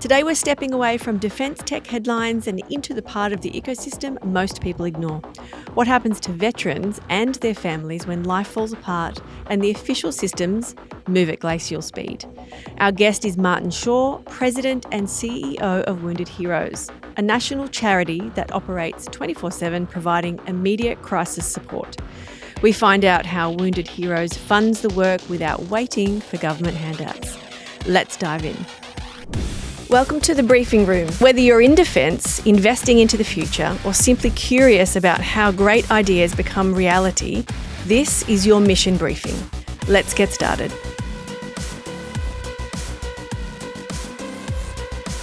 Today we're stepping away from defence tech headlines and into the part of the ecosystem most people ignore. What happens to veterans and their families when life falls apart and the official systems move at glacial speed? Our guest is Martin Shaw, President and CEO of Wounded Heroes, a national charity that operates 24/7 providing immediate crisis support. We find out how Wounded Heroes funds the work without waiting for government handouts. Let's dive in. Welcome to the briefing room. Whether you're in defence, investing into the future, or simply curious about how great ideas become reality, this is your mission briefing. Let's get started.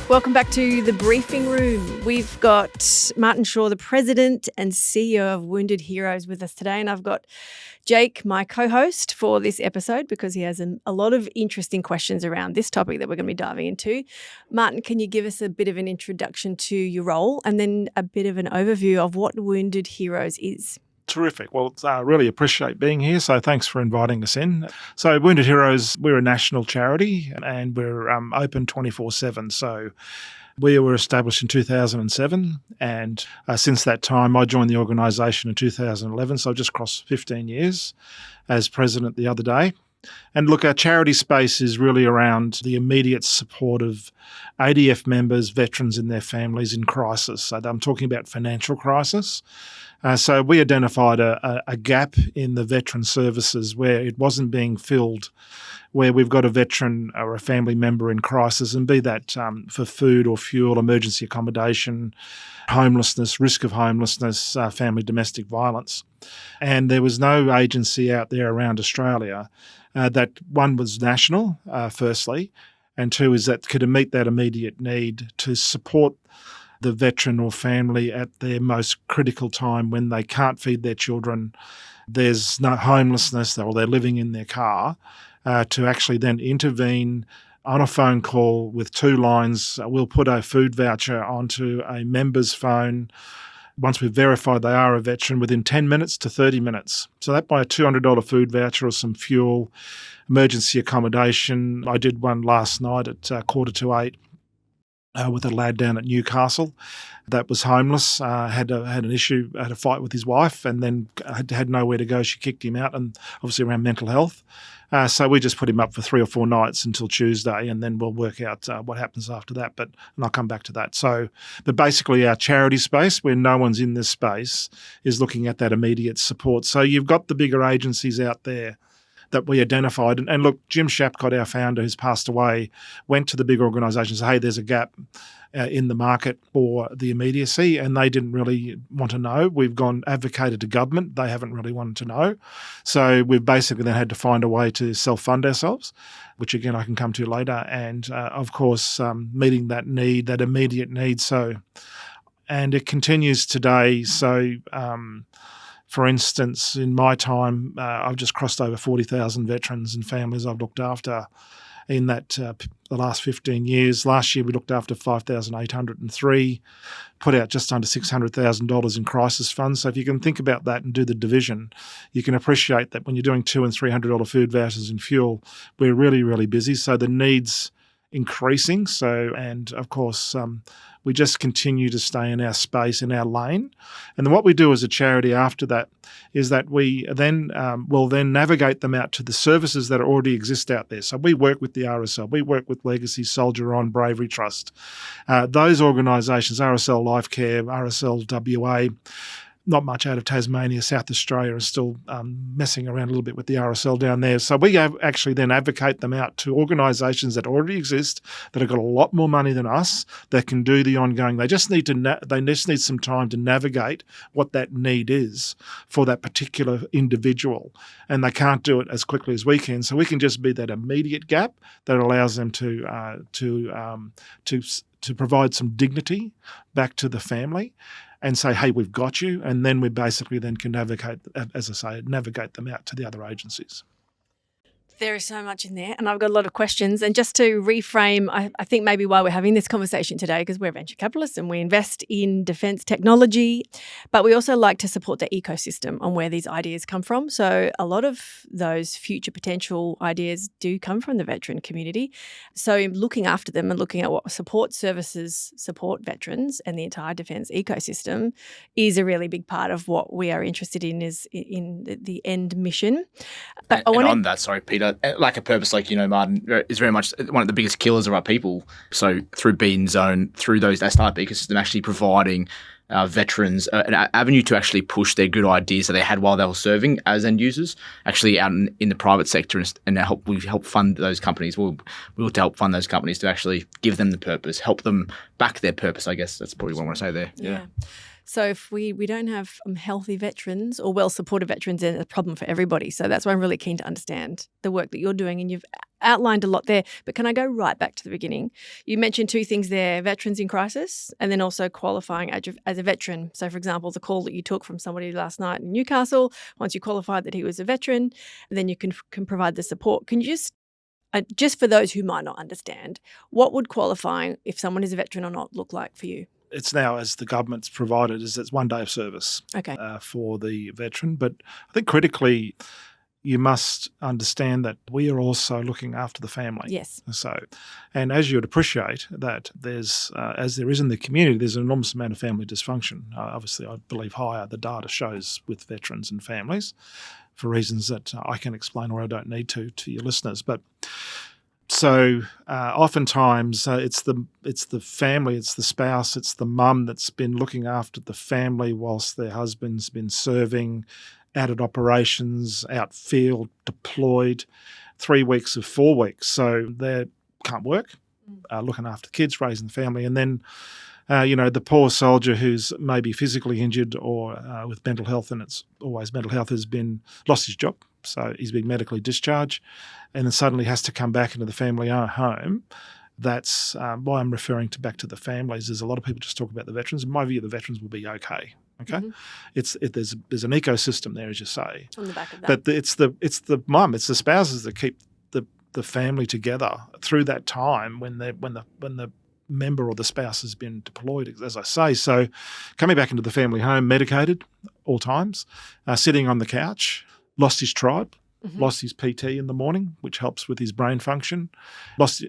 Welcome back to the briefing room. We've got Martin Shaw, the President and CEO of Wounded Heroes, with us today, and I've got Jake, my co-host for this episode, because he has a lot of interesting questions around this topic that we're going to be diving into. Martin, can you give us a bit of an introduction to your role and then a bit of an overview of what Wounded Heroes is? Terrific. Well, I really appreciate being here, so thanks for inviting us in. So Wounded Heroes, we're a national charity and we're open 24/7. So we were established in 2007 and since that time I joined the organisation in 2011, so I've just crossed 15 years as president the other day. And look, our charity space is really around the immediate support of ADF members, veterans and their families in crisis. So I'm talking about financial crisis. So we identified a gap in the veteran services where it wasn't being filled, where we've got a veteran or a family member in crisis, and be that for food or fuel, emergency accommodation, homelessness, risk of homelessness, family domestic violence. And there was no agency out there around Australia that, one, was national, firstly, and two, is that could meet that immediate need to support the veteran or family at their most critical time when they can't feed their children, there's no homelessness, or they're living in their car, to actually then intervene on a phone call with two lines. We'll put a food voucher onto a member's phone once we've verified they are a veteran within 10 minutes to 30 minutes. So that by a $200 food voucher or some fuel, emergency accommodation. I did one last night at 7:45. With a lad down at Newcastle that was homeless, had an issue, had a fight with his wife, and then had nowhere to go. She kicked him out, and obviously around mental health. So we just put him up for 3 or 4 nights until Tuesday, and then we'll work out what happens after that. And I'll come back to that. But basically our charity space, where no one's in this space, is looking at that immediate support. So you've got the bigger agencies out there that we identified. And look, Jim Shapcott, our founder, who's passed away, went to the big organisations, hey, there's a gap in the market for the immediacy, and they didn't really want to know. We've gone advocated to government. They haven't really wanted to know. So we've basically then had to find a way to self-fund ourselves, which again I can come to later, and of course meeting that need, that immediate need. And it continues today. For instance, in my time, I've just crossed over 40,000 veterans and families I've looked after in that the last 15 years. Last year, we looked after 5,803, put out just under $600,000 in crisis funds. So if you can think about that and do the division, you can appreciate that when you're doing $200 and $300 food vouchers and fuel, we're really, really busy. So the needs increasing. And of course, we just continue to stay in our space, in our lane. And then what we do as a charity after that is that we then will then navigate them out to the services that already exist out there. So we work with the RSL, we work with Legacy, Soldier On, Bravery Trust. Those organisations, RSL Life Care, RSL WA, not much out of Tasmania, South Australia is still messing around a little bit with the RSL down there. So we actually then advocate them out to organisations that already exist, that have got a lot more money than us, that can do the ongoing. They just need some time to navigate what that need is for that particular individual, and they can't do it as quickly as we can. So we can just be that immediate gap that allows them to provide some dignity back to the family, and say, hey, we've got you. And then we basically then can navigate, as I say, navigate them out to the other agencies. There is so much in there, and I've got a lot of questions. And just to reframe, I think maybe why we're having this conversation today, because we're venture capitalists and we invest in defence technology, but we also like to support the ecosystem on where these ideas come from. So a lot of those future potential ideas do come from the veteran community. So looking after them and looking at what support services support veterans and the entire defence ecosystem is a really big part of what we are interested in, is in the end mission. But on that, sorry, Peter, like a purpose, like, Martin, is very much one of the biggest killers of our people. So through Bean Zone, through that startup ecosystem, actually providing veterans an avenue to actually push their good ideas that they had while they were serving as end users, actually out in the private sector, and we help fund those companies. We'll to help fund those companies to actually give them the purpose, help them back their purpose. I guess that's probably what I want to say there. Yeah. So if we don't have healthy veterans or well-supported veterans, then it's a problem for everybody. So that's why I'm really keen to understand the work that you're doing, and you've outlined a lot there. But can I go right back to the beginning? You mentioned two things there: veterans in crisis, and then also qualifying as a veteran. So, for example, the call that you took from somebody last night in Newcastle, once you qualified that he was a veteran, then you can provide the support. Can you just for those who might not understand, what would qualifying, if someone is a veteran or not, look like for you? It's now, as the government's provided, is it's 1 day of service for the veteran. But I think critically, you must understand that we are also looking after the family. Yes. So, and as you would appreciate, that there's, as there is in the community, there's an enormous amount of family dysfunction. Obviously, I believe higher the data shows with veterans and families, for reasons that I can explain, or I don't need to your listeners. But so oftentimes it's the family, it's the spouse, it's the mum that's been looking after the family whilst their husband's been serving, out at operations, out field, deployed, 3 weeks of 4 weeks. So they can't work, looking after the kids, raising the family. And then, the poor soldier who's maybe physically injured or with mental health, and it's always mental health, lost his job. So he's been medically discharged and then suddenly has to come back into the family home. That's why I'm referring back to the families. There's a lot of people just talk about the veterans. In my view, the veterans will be okay. Okay, mm-hmm. There's an ecosystem there, as you say. On the back of that. But it's the mum, it's the spouses that keep the family together through that time when the member or the spouse has been deployed, as I say. So coming back into the family home, medicated all times, sitting on the couch, lost his tribe, lost his PT in the morning, which helps with his brain function, lost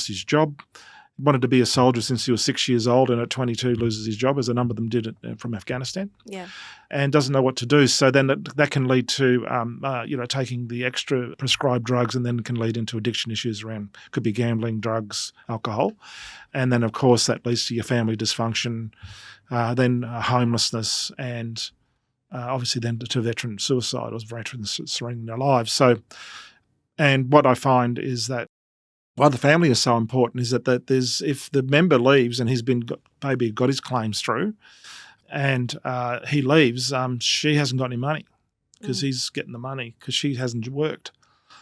his job, wanted to be a soldier since he was 6 years old, and at 22 loses his job, as a number of them did from Afghanistan. Yeah. And doesn't know what to do. So then that can lead to, taking the extra prescribed drugs, and then can lead into addiction issues around, could be gambling, drugs, alcohol. And then, of course, that leads to your family dysfunction, then homelessness, and obviously then to veteran suicide or veterans surrendering their lives. So, and what I find is that why the family is so important is that if the member leaves and he's maybe got his claims through, and he leaves, she hasn't got any money because he's getting the money because she hasn't worked.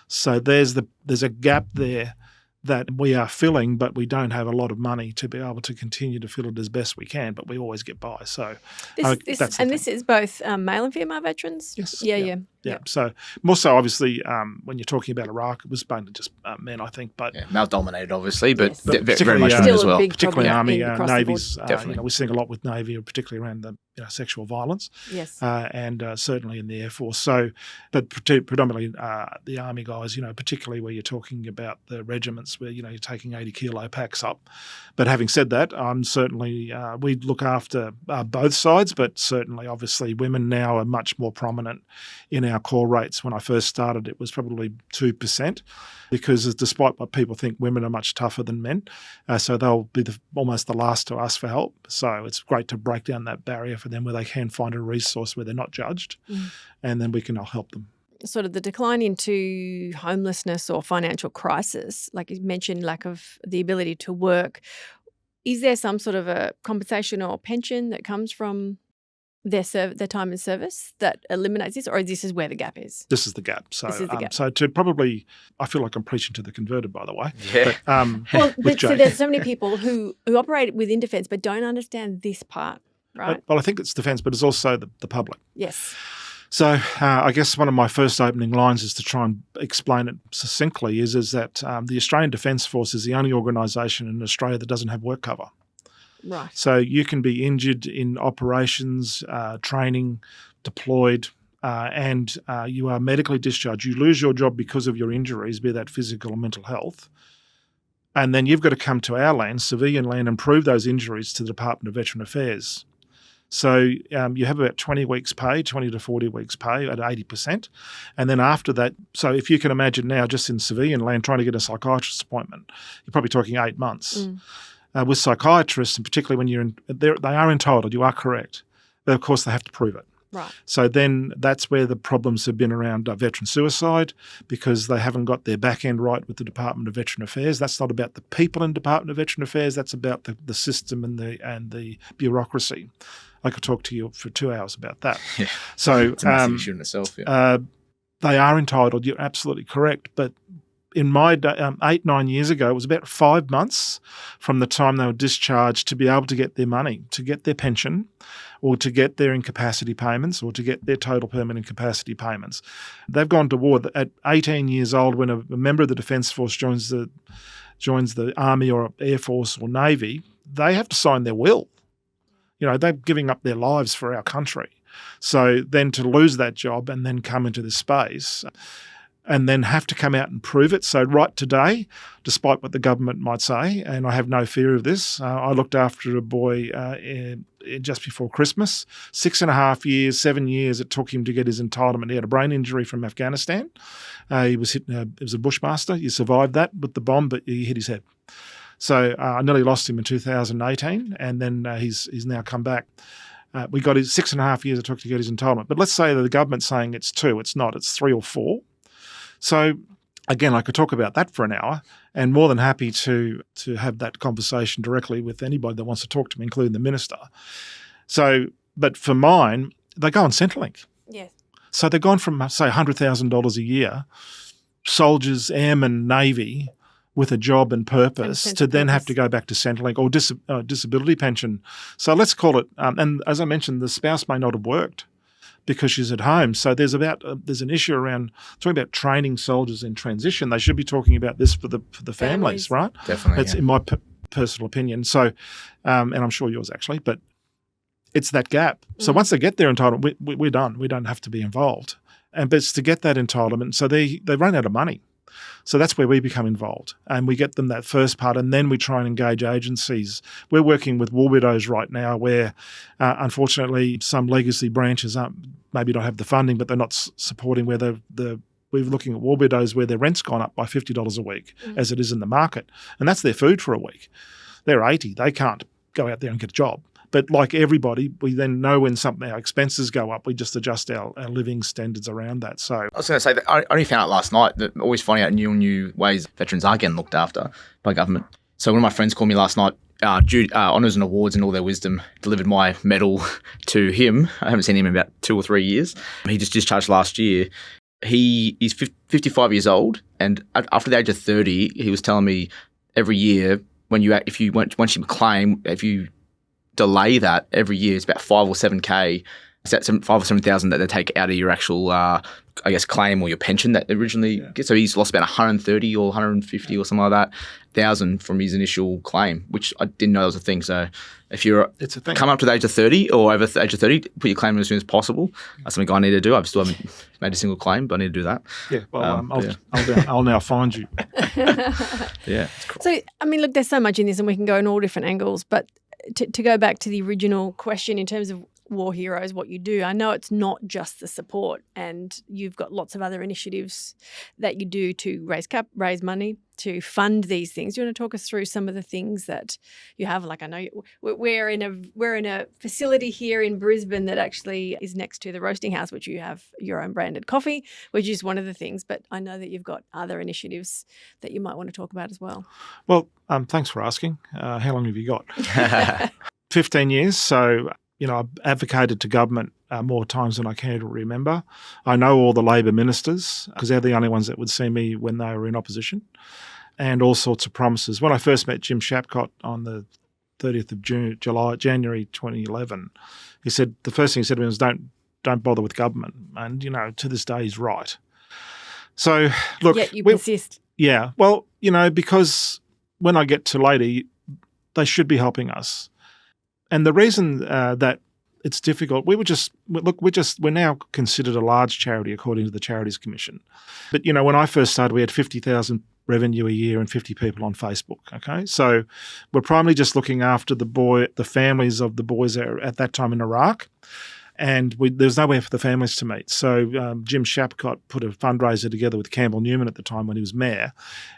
So there's a gap there that we are filling, but we don't have a lot of money to be able to continue to fill it as best we can, but we always get by. So this is both male and female veterans? Yes. Yeah. So more so, obviously, when you're talking about Iraq, it was mainly just men, I think. But male-dominated, obviously, but yes. very much women as well. Particularly Army, Navies. Definitely. We're seeing a lot with Navy, particularly around the sexual violence. Yes. And certainly in the Air Force. So, but predominantly the Army guys, particularly where you're talking about the regiments where, you're taking 80-kilo packs up. But having said that, I'm certainly, we look after both sides, but certainly, obviously, women now are much more prominent in our call rates. When I first started, it was probably 2%, because despite what people think, women are much tougher than men. So they'll be almost the last to ask for help. So it's great to break down that barrier for them where they can find a resource where they're not judged, and then we can help them. Sort of the decline into homelessness or financial crisis, like you mentioned, lack of the ability to work. Is there some sort of a compensation or pension that comes from their time in service that eliminates this, or this is where the gap is? This is the gap. So, this is the gap. So to probably, I feel like I'm preaching to the converted, by the way. Yeah. But, so there's so many people who operate within defence but don't understand this part, right? Well, I think it's defence, but it's also the public. Yes. So I guess one of my first opening lines is to try and explain it succinctly is that the Australian Defence Force is the only organisation in Australia that doesn't have work cover. Right. So you can be injured in operations, training, deployed, and you are medically discharged. You lose your job because of your injuries, be that physical or mental health. And then you've got to come to our land, civilian land, and prove those injuries to the Department of Veteran Affairs. So you have about 20 weeks pay, 20 to 40 weeks pay at 80%. And then after that, so if you can imagine now just in civilian land trying to get a psychiatrist appointment, you're probably talking 8 months. With psychiatrists, and particularly when you're in, they are entitled, you are correct. But of course they have to prove it. Right. So then that's where the problems have been around veteran suicide because they haven't got their back end right with the Department of Veteran Affairs. That's not about the people in Department of Veteran Affairs. That's about the system and the bureaucracy. I could talk to you for 2 hours about that. Yeah. So It's a massive issue in itself. Yeah. they are entitled. You're absolutely correct. But in my day, 8-9 years ago, it was about 5 months from the time they were discharged to be able to get their money, to get their pension, or to get their incapacity payments, or to get their total permanent incapacity payments. They've gone to war at 18 years old. When a member of the Defence Force joins the Army or Air Force or Navy, they have to sign their will. You know, they're giving up their lives for our country. So then to lose that job and then come into this space and then have to come out and prove it. So right today, despite what the government might say, and I have no fear of this, I looked after a boy just before Christmas, 6.5 years, 7 years it took him to get his entitlement. He had a brain injury from Afghanistan. He was hit, it was a Bushmaster. He survived that with the bomb, but he hit his head. So I nearly lost him in 2018, and then he's now come back. We got his 6.5 years it took to get his entitlement. But let's say that the government's saying it's 2. It's not. It's 3 or 4. So again, I could talk about that for an hour, and more than happy to have that conversation directly with anybody that wants to talk to me, including the minister. So, but for mine, they go on Centrelink. Yes. So they've gone from, say, $100,000 a year, soldiers, airmen, Navy, with a job and purpose, to then have to go back to Centrelink or disability pension. So let's call it, and as I mentioned, the spouse may not have worked because she's at home. So there's an issue around talking about training soldiers in transition. They should be talking about this for the families, right? Definitely. That's in my personal opinion. So, and I'm sure yours actually, but it's that gap. So once they get their entitlement, we're done. We don't have to be involved. But it's to get that entitlement. So they run out of money. So that's where we become involved, and we get them that first part, and then we try and engage agencies. We're working with war widows right now where, unfortunately, some legacy branches maybe don't have the funding, but they're not supporting where we're looking at war widows where their rent's gone up by $50 a week, as it is in the market, and that's their food for a week. They're 80. They can't go out there and get a job. But like everybody, we then know when our expenses go up, we just adjust our living standards around that. So I was going to say that I only found out last night that always finding out new ways veterans are getting looked after by government. So one of my friends called me last night, Honours and Awards and all their wisdom, delivered my medal to him. I haven't seen him in about 2 or 3 years. He just discharged last year. He's 55 years old, and after the age of 30, he was telling me every year once you claim, if you delay that every year, it's about 5 or 7K. It's that 5 or 7,000 that they take out of your actual, claim or your pension that originally gets. So he's lost about 130 or 150 or something like that, thousand from his initial claim, which I didn't know was a thing. So if you're come up to the age of 30 or over the age of 30, put your claim in as soon as possible. That's something I need to do. I still haven't made a single claim, but I need to do that. Yeah, well, I'll now find you. Yeah. So, I mean, look, there's so much in this, and we can go in all different angles, but to go back to the original question in terms of War Heroes, what you do, I know it's not just the support, and you've got lots of other initiatives that you do to raise money, to fund these things. Do you want to talk us through some of the things that you have? Like, I know we're in a facility here in Brisbane that actually is next to the roasting house, which you have your own branded coffee, which is one of the things. But I know that you've got other initiatives that you might want to talk about as well. Well, thanks for asking. How long have you got? 15 years. So, I've advocated to government more times than I care to remember. I know all the Labor ministers because they're the only ones that would see me when they were in opposition, and all sorts of promises. When I first met Jim Shapcott on the 30th of January 2011, the first thing he said to me was, don't don't bother with government. And, to this day he's right. So, look. Yet you persist. Yeah. Well, because when I get to Lady, they should be helping us. And the reason that it's difficult, we're now considered a large charity according to the Charities Commission. But, when I first started, we had 50,000 revenue a year and 50 people on Facebook, okay? So we're primarily just looking after the families of the boys that at that time in Iraq. And there's nowhere for the families to meet. So Jim Shapcott put a fundraiser together with Campbell Newman at the time when he was mayor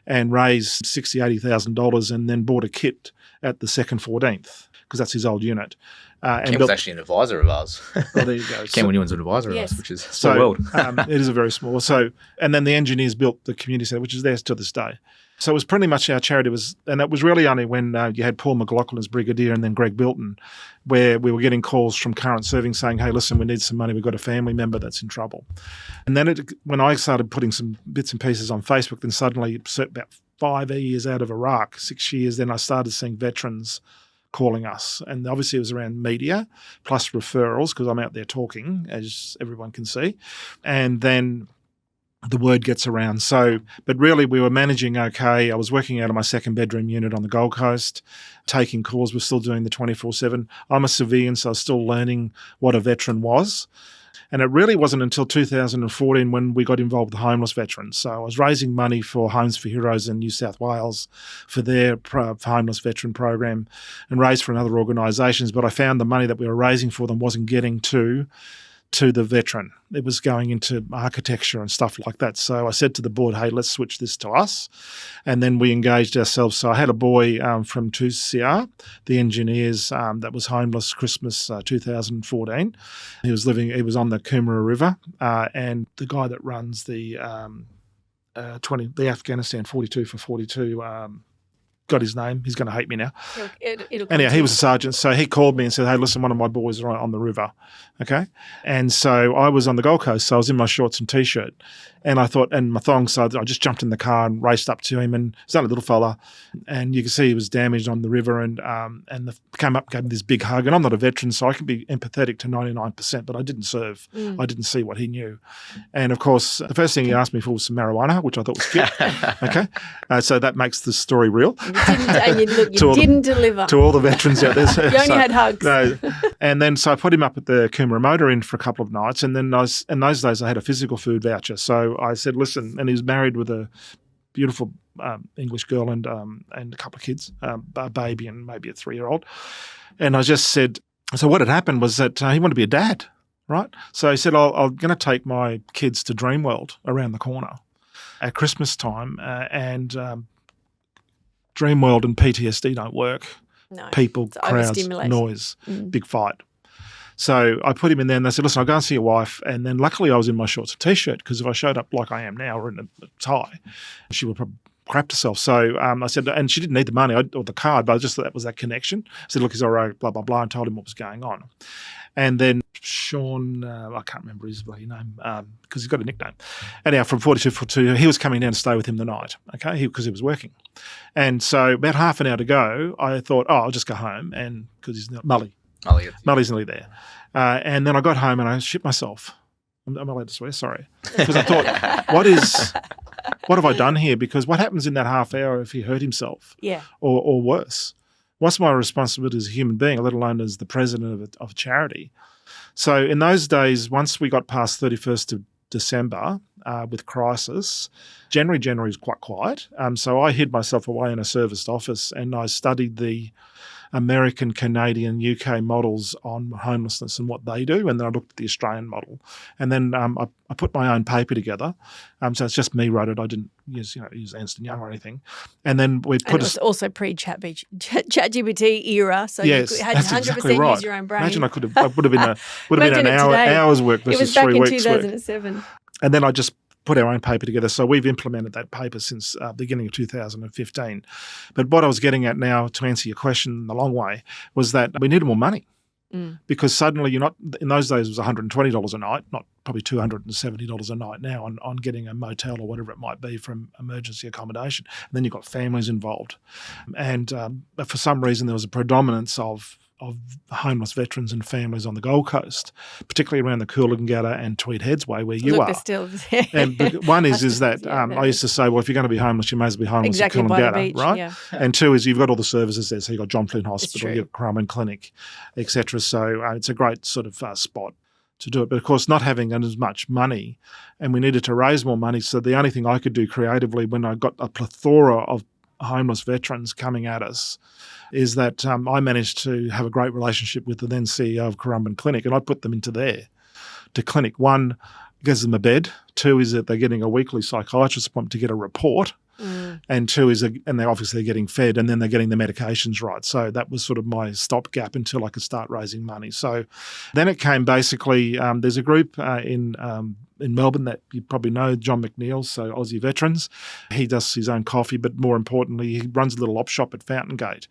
and raised $60,000, $80,000 and then bought a kit at the 2nd 14th because that's his old unit. Campbell's actually an advisor of ours. Well, there you go. Campbell Newman's an advisor of ours, which is a small world. It is a very small. So, and then the engineers built the community centre, which is there to this day. So it was pretty much our charity and it was really only when you had Paul McLaughlin as brigadier and then Greg Bilton, where we were getting calls from current serving saying, hey, listen, we need some money. We've got a family member that's in trouble. And then when I started putting some bits and pieces on Facebook, then suddenly about 5 years out of Iraq, 6 years, then I started seeing veterans calling us. And obviously it was around media plus referrals because I'm out there talking, as everyone can see. And then the word gets around. So, but really we were managing okay. I was working out of my 2nd bedroom unit on the Gold Coast, taking calls. We're still doing the 24/7. I'm a civilian, so I was still learning what a veteran was. And it really wasn't until 2014 when we got involved with the homeless veterans. So I was raising money for Homes for Heroes in New South Wales for their homeless veteran program and raised for other organisations. But I found the money that we were raising for them wasn't getting to the veteran. It was going into architecture and stuff like that. So I said to the board, hey, let's switch this to us. And then we engaged ourselves. So I had a boy from 2CR, the engineers, that was homeless Christmas 2014. He was on the Coomera River. And the guy that runs the Afghanistan 42 for 42, got his name. He's going to hate me now. Anyhow, he was a sergeant. So he called me and said, hey, listen, one of my boys are on the river. Okay. And so I was on the Gold Coast. So I was in my shorts and T-shirt. And I thought, and my thongs, so I just jumped in the car and raced up to him. And he's only a little fella. And you can see he was damaged on the river and came up, gave me this big hug. And I'm not a veteran, so I can be empathetic to 99%, but I didn't serve. I didn't see what he knew. And of course, the first thing he asked me for was some marijuana, which I thought was cute. Okay. So that makes the story real. You didn't deliver. To all the veterans out there. You only had hugs. No. And then so I put him up at the Coomera Motor Inn for a couple of nights. And then in those days I had a physical food voucher. So I said, listen, and he was married with a beautiful English girl and a couple of kids, a baby and maybe a 3-year-old. And I just said, so what had happened was that he wanted to be a dad, right? So he said, I'm going to take my kids to Dreamworld around the corner at Christmas time and Dreamworld and PTSD don't work. No, people, crowds, noise, big fight. So I put him in there and they said, listen, I'll go and see your wife. And then luckily I was in my shorts and T-shirt because if I showed up like I am now or in a tie, she would probably crap herself. So I said, and she didn't need the money or the card, but I just thought that was that connection. I said, look, he's all right, blah, blah, blah, and told him what was going on. And then Sean, I can't remember his bloody name because he's got a nickname. Anyhow, from 42, he was coming down to stay with him the night, okay, because he was working. And so about half an hour to go, I thought, I'll just go home and because he's Mully's nearly there. And then I got home and I shit myself. I'm allowed to swear? Sorry. Because I thought, what have I done here? Because what happens in that half hour if he hurt himself? Yeah. Or worse? What's my responsibility as a human being, let alone as the president of a charity? So in those days, once we got past 31st of December with crisis, January was quite quiet. So I hid myself away in a serviced office and I studied the American, Canadian, UK models on homelessness and what they do. And then I looked at the Australian model. And then I put my own paper together. So it's just me wrote it. I didn't use Ernst & Young or anything. And then we put it was also pre-ChatGPT era. So yes, you had 100% exactly right. use your own brain. Imagine I would have been an hour's work versus 3 weeks' work. It was back in 2007. And then I just put our own paper together. So we've implemented that paper since beginning of 2015. But what I was getting at now, to answer your question the long way, was that we needed more money. Because suddenly you're not, in those days it was $120 a night, not probably $270 a night now on getting a motel or whatever it might be from emergency accommodation. And then you've got families involved. And for some reason there was a predominance of of homeless veterans and families on the Gold Coast, particularly around the Coolangatta and Tweed Heads Way where you Look, are. there's still And one is that I used to say, well, if you're going to be homeless, you may as well be homeless exactly at by the Coolangatta, beach, right? yeah. And two is you've got all the services there. So you've got John Flynn Hospital, true. you've got Currumbin Clinic, etc. So it's a great sort of spot to do it. But of course, not having as much money, and we needed to raise more money. So the only thing I could do creatively when I got a plethora of homeless veterans coming at us is that I managed to have a great relationship with the then CEO of Currumbin Clinic, and I put them into there to clinic. One, gives them a bed. Two is that they're getting a weekly psychiatrist appointment to get a report. And two is, and they're obviously getting fed, and then they're getting the medications right. So that was sort of my stopgap until I could start raising money. So then it came basically, there's a group in Melbourne that you probably know, John McNeil, so Aussie Veterans. He does his own coffee, but more importantly, he runs a little op shop at Fountain Gate.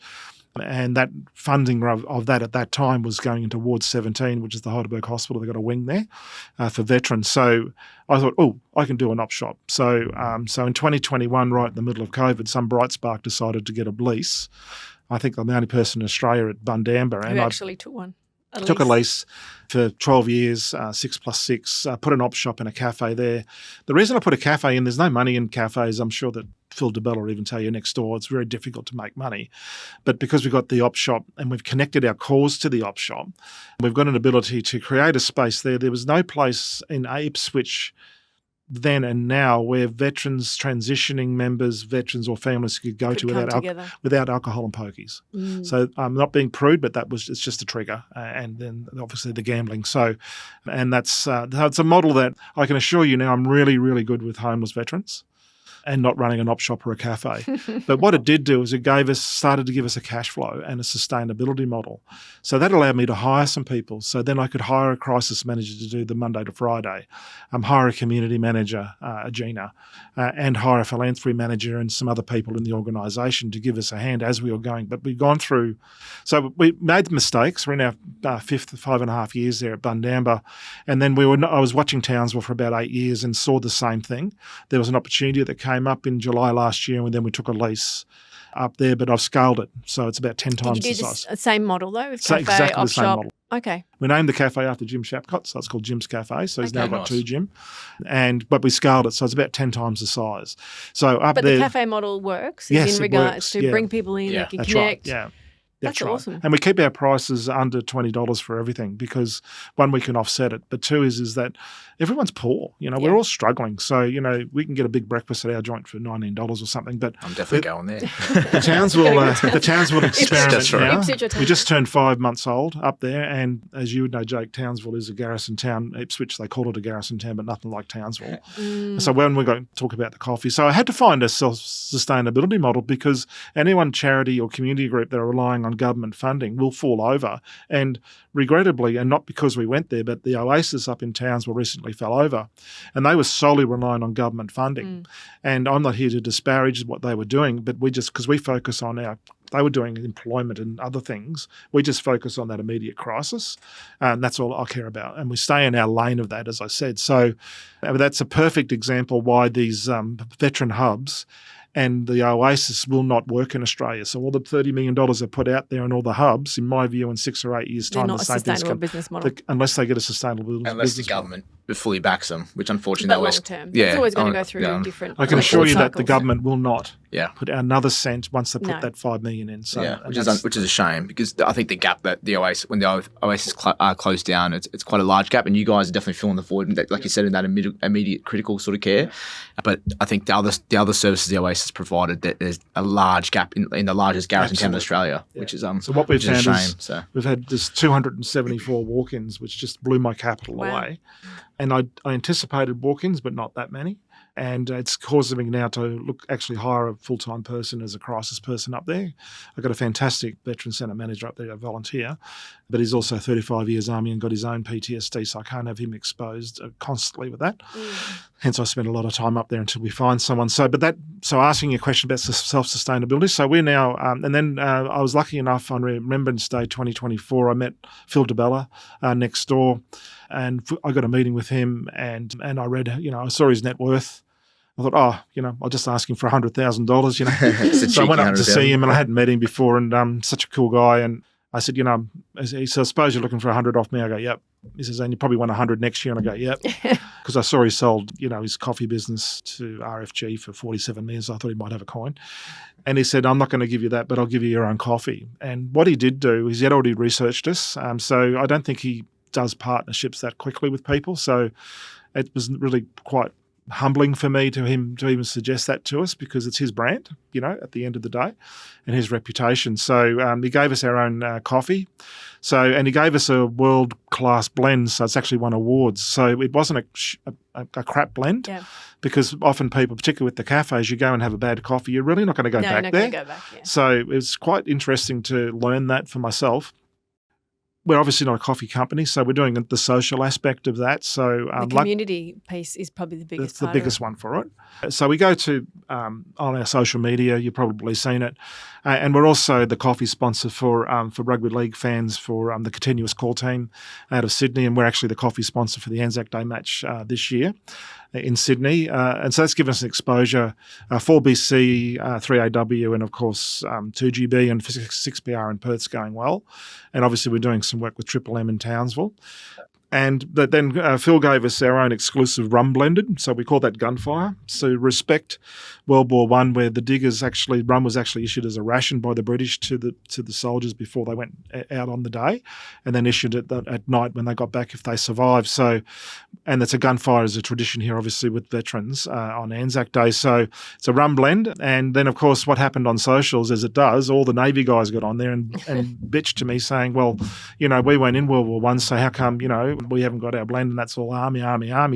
And that funding of that at that time was going into Ward 17, which is the Heidelberg Hospital. They've got a wing there for veterans. So I thought, I can do an op shop. So in 2021, right in the middle of COVID, some bright spark decided to get a lease. I think I'm the only person in Australia at Bundamba. Who actually took one? Took a lease for 12 years, 6+6, put an op shop and a cafe there. The reason I put a cafe in, there's no money in cafes. I'm sure that Phil DeBella will even tell you next door, it's very difficult to make money. But because we've got the op shop and we've connected our cause to the op shop, we've got an ability to create a space there. There was no place in Ipswich then and now where veterans, transitioning members, veterans or families could go to without alcohol and pokies. So I'm not being prude, but it's just a trigger. And then obviously the gambling. So, and that's it's a model that I can assure you now I'm really, really good with homeless veterans and not running an op shop or a cafe. But what it did do is it started to give us a cash flow and a sustainability model. So that allowed me to hire some people. So then I could hire a crisis manager to do the Monday to Friday, hire a community manager, Gina, and hire a philanthropy manager and some other people in the organisation to give us a hand as we were going. But we've gone through, so we made mistakes. We're in our fifth 5.5 years there at Bundamba. And then I was watching Townsville for about 8 years and saw the same thing. There was an opportunity that came up in July last year, and then we took a lease up there, but I've scaled it. So it's about 10 times the size. The same model though, with cafe, exactly op the same shop. model. Okay. We named the cafe after Jim Shapcott, so it's called Jim's Cafe. So he's now got nice. 2 Jim. But we scaled it, so it's about 10 times the size. So up but there. the cafe model works Yes, in it regards works, to bring people in, they can that's connect. right. Yeah. That's right. awesome. And we keep our prices under $20 for everything because, one, we can offset it, but two is that everyone's poor. We're all struggling. So, we can get a big breakfast at our joint for $19 or something. But I'm definitely going there. The Townsville experiment now. We just turned 5 months old up there. And as you would know, Jake, Townsville is a garrison town. Ipswich, they call it a garrison town, but nothing like Townsville. So when we're going to talk about the coffee. So I had to find a self-sustainability model because anyone charity or community group that are relying on government funding will fall over. And regrettably, and not because we went there, but the Oasis up in Townsville recently fell over. And they were solely relying on government funding. And I'm not here to disparage what they were doing, but because we focus on they were doing employment and other things. We just focus on that immediate crisis. And that's all I care about. And we stay in our lane of that, as I said. So that's a perfect example why these veteran hubs and the Oasis will not work in Australia. So all the $30 million they put out there and all the hubs, in my view, in 6 or 8 years' time, they're not a sustainable business model. Unless they get a sustainable business model. Unless the government fully backs them, which unfortunately long term. It's always going to go through different I can assure you that the cycles. government will not put another cent once they put that $5 million in. So, which is a shame because I think the gap that the Oasis, when the Oasis closed down, it's quite a large gap, and you guys are definitely filling the void, like you said, in that immediate critical sort of care. But I think the other services the Oasis provided, that there's a large gap in the largest garrison town in Australia, which is so what we've found a shame. We've had this 274 walk-ins, which just blew my capital away. And I anticipated walk-ins, but not that many. And it's causing me now to hire a full-time person as a crisis person up there. I've got a fantastic veteran centre manager up there, a volunteer, but he's also 35 years Army and got his own PTSD, so I can't have him exposed constantly with that. Hence, I spend a lot of time up there until we find someone. So asking your question about self-sustainability. So we're now, and then I was lucky enough on Remembrance Day 2024, I met Phil DeBella next door, and I got a meeting with him, and I read, I saw his net worth. I thought, I'll just ask him for $100,000, So I went up to see him, and I hadn't met him before, and such a cool guy. And I said, he said, I suppose you're looking for 100 off me. I go, yep. He says, and you probably want 100 next year. And I go, yep. Because I saw he sold, his coffee business to RFG for 47 million. So I thought he might have a coin. And he said, I'm not going to give you that, but I'll give you your own coffee. And what he did do is he had already researched us. So I don't think he does partnerships that quickly with people. So it was really quite humbling for me to him to even suggest that to us, because it's his brand, at the end of the day, and his reputation. So he gave us our own coffee. And he gave us a world-class blend, so it's actually won awards. So it wasn't a crap blend, because often people, particularly with the cafes, you go and have a bad coffee, you're really not going to go back there. Go back, yeah. So it was quite interesting to learn that for myself. We're obviously not a coffee company, so we're doing the social aspect of that. So the community piece is probably the biggest. That's the biggest one for it. So we go to on our social media. You've probably seen it, and we're also the coffee sponsor for rugby league fans for the continuous call team out of Sydney, and we're actually the coffee sponsor for the Anzac Day match this year in Sydney. And so that's given us an exposure, 4BC, 3AW, and of course 2GB and 6PR in Perth's going well. And obviously we're doing some work with Triple M in Townsville. And then Phil gave us our own exclusive rum blended, so we call that Gunfire. So respect World War I, where the rum was actually issued as a ration by the British to the soldiers before they went out on the day, and then issued it at night when they got back if they survived. So, and it's a gunfire as a tradition here, obviously with veterans on Anzac Day. So it's a rum blend, and then of course what happened on socials, as it does, all the Navy guys got on there and bitched to me saying, well, we went in World War I, so how come we haven't got our blend, and that's all army.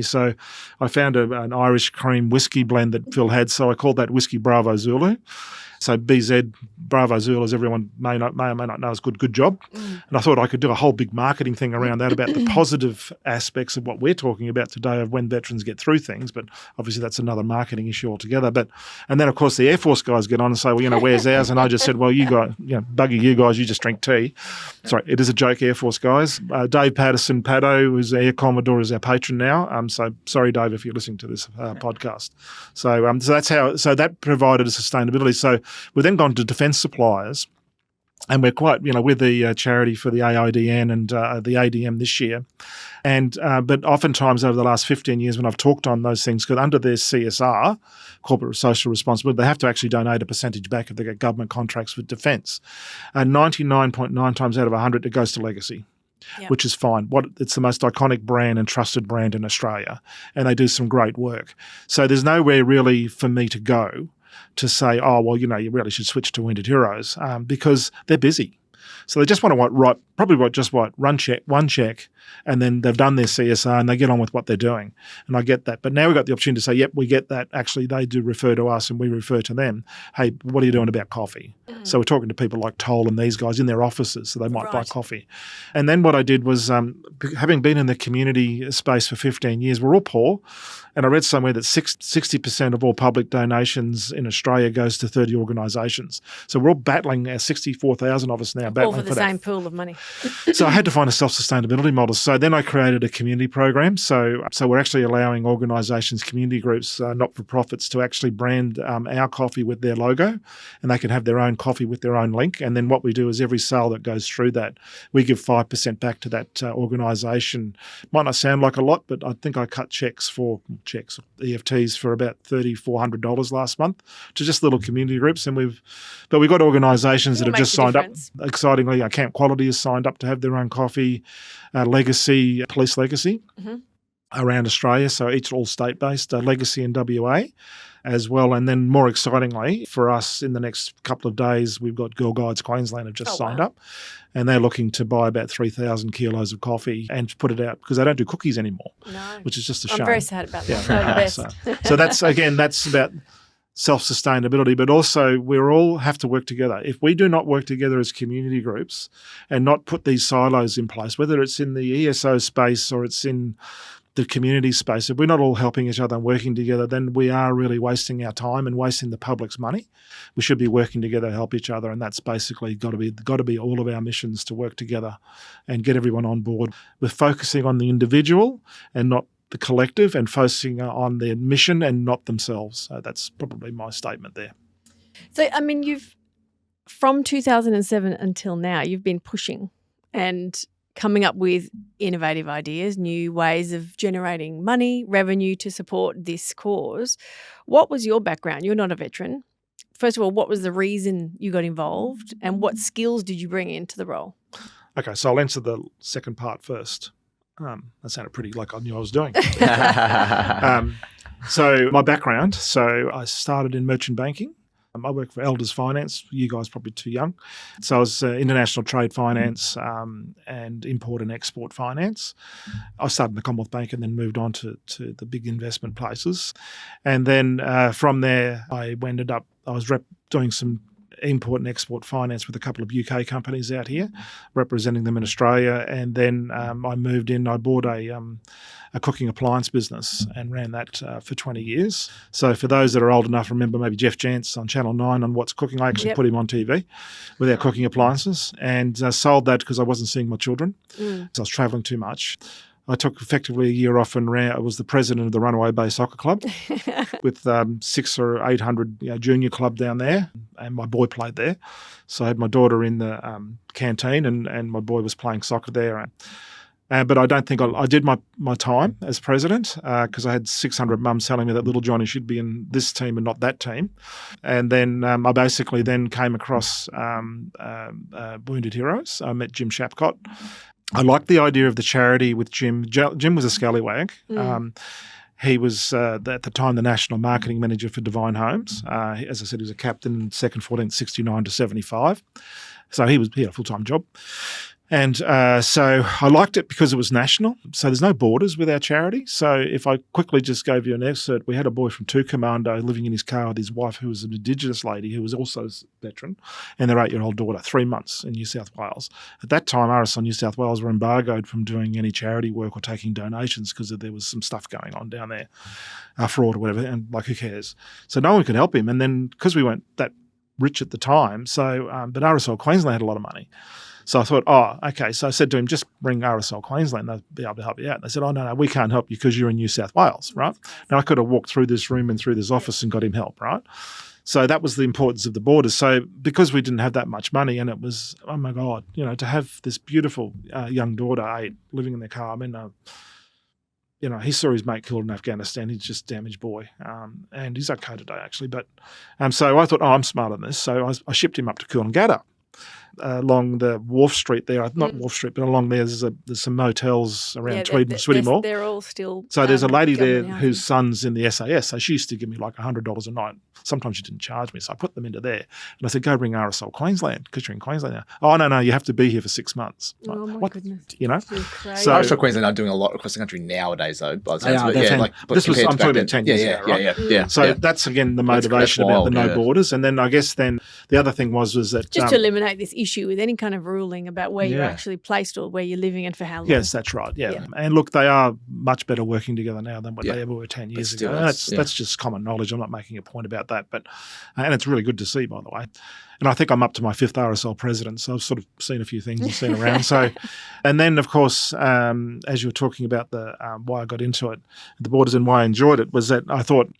So I found an Irish cream whiskey blend that Phil had, so I called that Whiskey Bravo Zulu. So BZ Bravo Zulu, as everyone may or may not know, is good job. And I thought I could do a whole big marketing thing around that about the positive aspects of what we're talking about today of when veterans get through things. But obviously that's another marketing issue altogether. And then of course the Air Force guys get on and say, well, where's ours? And I just said, well, you guys, buggy you guys, you just drink tea. Sorry, it is a joke, Air Force guys. Dave Patterson, Pato, who's Air Commodore, is our patron now. So sorry, Dave, if you're listening to this podcast. So that's how. So that provided a sustainability. So we've then gone to defence suppliers, and we're quite, with the charity for the AIDN and the ADM this year. But oftentimes over the last 15 years when I've talked on those things, because under their CSR, corporate social responsibility, they have to actually donate a percentage back if they get government contracts with defence. 99.9 times out of 100, it goes to legacy. Yep. Which is fine. It's the most iconic brand and trusted brand in Australia, and they do some great work. So there's nowhere really for me to go to say, oh, well, you really should switch to Wounded Heroes because they're busy. So they just want to one check, and then they've done their CSR and they get on with what they're doing. And I get that. But now we've got the opportunity to say, yep, we get that. Actually, they do refer to us and we refer to them. Hey, what are you doing about coffee? Mm. So we're talking to people like Toll and these guys in their offices, so they might buy coffee. And then what I did was, having been in the community space for 15 years, we're all poor. And I read somewhere that 60% of all public donations in Australia goes to 30 organisations. So we're all battling, 64,000 of us now, battling all for the same pool of money. So I had to find a self-sustainability model. So then I created a community program. So we're actually allowing organisations, community groups, not-for-profits to actually brand our coffee with their logo, and they can have their own coffee with their own link. And then what we do is every sale that goes through that, we give 5% back to that organisation. Might not sound like a lot, but I think I cut EFTs for about $3,400 last month to just little community groups. And we've got organisations that have just signed up. Excitingly, Camp Quality has signed up to have their own coffee, Legacy, Police Legacy around Australia. So each all state-based, Legacy in WA as well. And then more excitingly for us in the next couple of days, we've got Girl Guides Queensland have just signed up. And they're looking to buy about 3,000 kilos of coffee and put it out because they don't do cookies anymore, which is just a shame. I'm very sad about that. So that's about self-sustainability, but also we all have to work together. If we do not work together as community groups and not put these silos in place, whether it's in the ESO space or it's in the community space, if we're not all helping each other and working together, then we are really wasting our time and wasting the public's money. We should be working together to help each other, and that's basically got to be all of our missions, to work together and get everyone on board. We're focusing on the individual and not the collective, and focusing on their mission and not themselves. That's probably my statement there. So, I mean, you've From 2007 until now, you've been pushing and coming up with innovative ideas, new ways of generating money, revenue to support this cause. What was your background? You're not a veteran. First of all, what was the reason you got involved and what skills did you bring into the role? Okay, so I'll answer the second part first. That sounded pretty like I knew I was doing. So my background, so I started in merchant banking. I worked for Elders Finance. You guys probably too young. So I was international trade finance and import and export finance. I started in the Commonwealth Bank and then moved on to the big investment places. And then from there, I was doing some import and export finance with a couple of UK companies out here, representing them in Australia. And then I moved in. I bought a cooking appliance business and ran that for 20 years. So for those that are old enough, remember maybe Jeff Jantz on Channel 9 on What's Cooking. I actually put him on TV with our cooking appliances and sold that because I wasn't seeing my children. So I was travelling too much. I took effectively a year off and I was the president of the Runaway Bay Soccer Club with 600 or 800 junior club down there, and my boy played there. So I had my daughter in the canteen and my boy was playing soccer there. But I don't think I did my time as president because I had 600 mums telling me that little Johnny should be in this team and not that team. And then I basically then came across Wounded Heroes. I met Jim Shapcott. I liked the idea of the charity with Jim. Jim was a scallywag. He was, at the time, the national marketing manager for Divine Homes. As I said, he was a captain, second 14th, 69 to 75. So he had a full-time job. And so I liked it because it was national. So there's no borders with our charity. So if I quickly just gave you an excerpt, we had a boy from Commando living in his car with his wife, who was an Indigenous lady who was also a veteran, and their 8-year-old daughter, 3 months in New South Wales. At that time, RSL New South Wales were embargoed from doing any charity work or taking donations because there was some stuff going on down there, fraud or whatever, and who cares? So no one could help him. And then because we weren't that rich at the time, but RSL Queensland had a lot of money. So I thought, okay. So I said to him, just bring RSL Queensland. They'll be able to help you out. And they said, no, we can't help you because you're in New South Wales, right? Now I could have walked through this room and through this office and got him help, right? So that was the importance of the borders. So because we didn't have that much money and it was, oh my God, to have this beautiful young daughter, 8, living in their car. I mean, he saw his mate killed in Afghanistan. He's just a damaged boy. And he's okay today, actually. But so I thought, I'm smarter than this. So I shipped him up to Coolangatta. Along the Wharf Street there, not Wharf Street, but along there's some motels around Tweed and Sweetenmore. They're all still. So there's a lady there whose son's in the SAS. So she used to give me like $100 a night. Sometimes she didn't charge me, so I put them into there. And I said, go bring RSL Queensland because you're in Queensland now. Oh no, you have to be here for 6 months. Oh my goodness! So RSL Queensland are doing a lot across the country nowadays, though. I'm talking about 10 years ago, right? Yeah. So that's again the motivation about the no borders. And then I guess then the other thing was that just to eliminate this issue with any kind of ruling about where you're actually placed or where you're living and for how long. Yes, that's right. Yeah. And look, they are much better working together now than what they ever were 10 years ago. That's just common knowledge. I'm not making a point about that, but and it's really good to see, by the way. And I think I'm up to my 5th RSL president, so I've sort of seen a few things and seen around. So, and then of course, as you were talking about the why I got into it, the borders and why I enjoyed it was that I thought.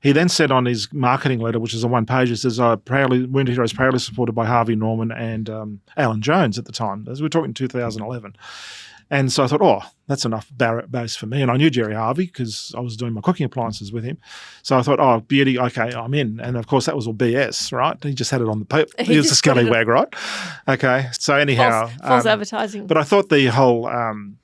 He then said on his marketing letter, which is a one-page, it says, Wounded Heroes proudly supported by Harvey Norman and Alan Jones at the time. As we were talking 2011. And so I thought, that's enough base for me. And I knew Jerry Harvey because I was doing my cooking appliances with him. So I thought, beauty, okay, I'm in. And of course, that was all BS, right? He just had it on the paper. He was a scallywag, right? Okay. So anyhow. False advertising. But I thought the whole,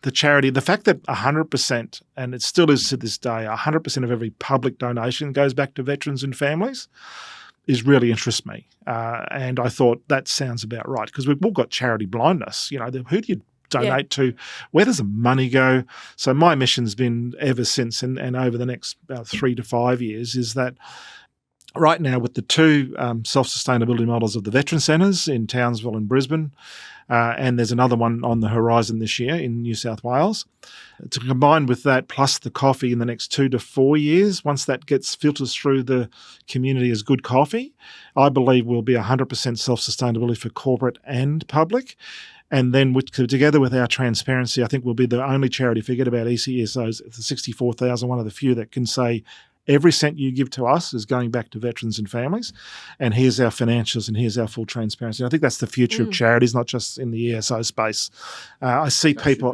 the charity, the fact that 100%, and it still is to this day, 100% of every public donation goes back to veterans and families is really interests me. And I thought that sounds about right because we've all got charity blindness. Who do you donate to? Where does the money go? So my mission's been ever since and over the next about 3 to 5 years is that right now with the 2 self-sustainability models of the veteran centres in Townsville and Brisbane, and there's another one on the horizon this year in New South Wales, to combine with that plus the coffee in the next 2 to 4 years, once that gets filters through the community as good coffee, I believe we'll be 100% self-sustainability for corporate and public. And then together with our transparency, I think we'll be the only charity, forget about ECSOs, the 64,000, one of the few that can say every cent you give to us is going back to veterans and families, and here's our financials and here's our full transparency. I think that's the future of charities, not just in the ESO space. I see people,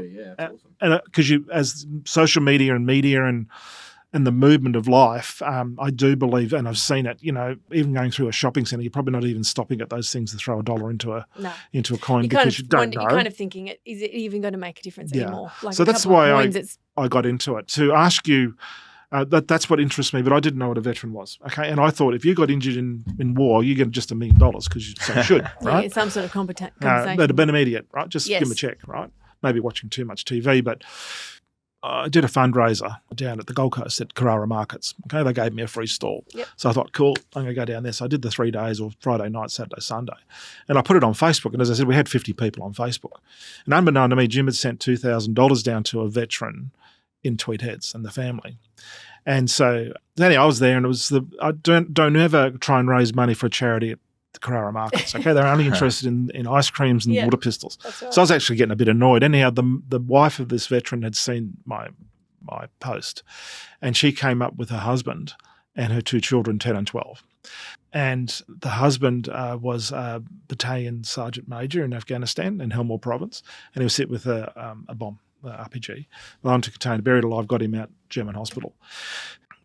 and because as social media and the movement of life, I do believe, and I've seen it, even going through a shopping centre, you're probably not even stopping at those things to throw $1 into a coin because you don't know. You're kind of thinking, is it even going to make a difference anymore? Like, so that's why I got into it, to ask you, that's what interests me, but I didn't know what a veteran was. Okay, and I thought if you got injured in war, you get just $1 million because you should, right? Yeah, some sort of compensation. That'd been immediate, right? Just give them a check, right? Maybe watching too much TV, but I did a fundraiser down at the Gold Coast at Carrara Markets. Okay, they gave me a free stall. Yep. So I thought, cool, I'm going to go down there. So I did the 3 days, or Friday night, Saturday, Sunday. And I put it on Facebook. And as I said, we had 50 people on Facebook. And unbeknown to me, Jim had sent $2,000 down to a veteran in Tweed Heads and the family. And so anyway, I was there, and it was I don't ever try and raise money for a charity at the Carrara Markets. Okay, they're only interested in ice creams and water pistols. Right. So I was actually getting a bit annoyed. Anyhow, the wife of this veteran had seen my post, and she came up with her husband and her 2 children, 10 and 12. And the husband was a battalion sergeant major in Afghanistan in Helmore Province, and he was hit with a bomb. RPG, belonged to container, buried alive, got him out German hospital.